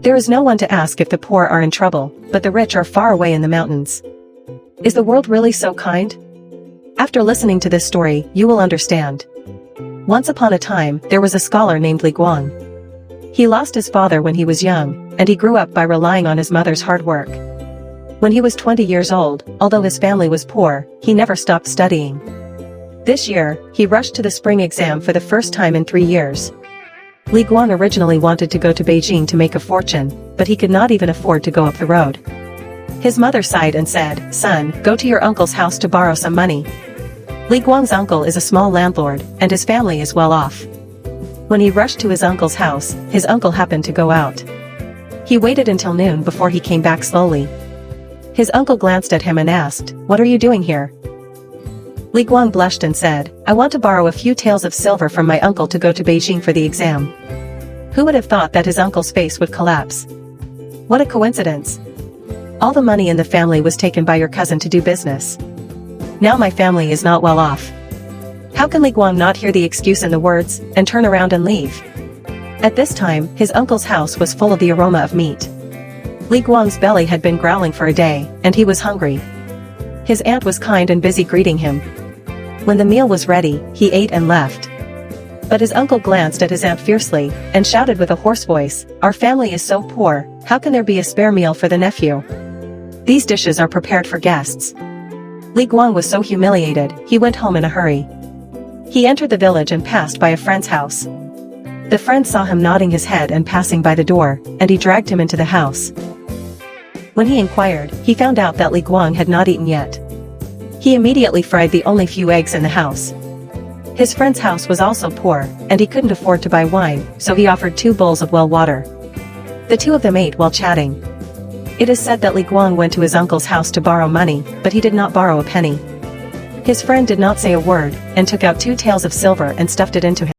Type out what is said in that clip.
There is no one to ask if the poor are in trouble, but the rich are far away in the mountains. Is the world really so kind? After listening to this story, you will understand. Once upon a time, there was a scholar named Li Guang. He lost his father when he was young, and he grew up by relying on his mother's hard work. When he was 20 years old, although his family was poor, he never stopped studying. This year, he rushed to the spring exam for the first time in 3 years. Li Guang originally wanted to go to Beijing to make a fortune, but he could not even afford to go up the road. His mother sighed and said, "Son, go to your uncle's house to borrow some money." Li Guang's uncle is a small landlord, and his family is well off. When he rushed to his uncle's house, his uncle happened to go out. He waited until noon before he came back slowly. His uncle glanced at him and asked, "What are you doing here?" Li Guang blushed and said, "I want to borrow a few taels of silver from my uncle to go to Beijing for the exam." Who would have thought that his uncle's face would collapse? What a coincidence. All the money in the family was taken by your cousin to do business. Now my family is not well off. How can Li Guang not hear the excuse and the words, and turn around and leave? At this time, his uncle's house was full of the aroma of meat. Li Guang's belly had been growling for a day, and he was hungry. His aunt was kind and busy greeting him. When the meal was ready, he ate and left. But his uncle glanced at his aunt fiercely, and shouted with a hoarse voice, "Our family is so poor, how can there be a spare meal for the nephew? These dishes are prepared for guests." Li Guang was so humiliated, he went home in a hurry. He entered the village and passed by a friend's house. The friend saw him nodding his head and passing by the door, and he dragged him into the house. When he inquired, he found out that Li Guang had not eaten yet. He immediately fried the only few eggs in the house. His friend's house was also poor, and he couldn't afford to buy wine, so he offered 2 bowls of well water. The two of them ate while chatting. It is said that Li Guang went to his uncle's house to borrow money, but he did not borrow a penny. His friend did not say a word, and took out 2 taels of silver and stuffed it into him.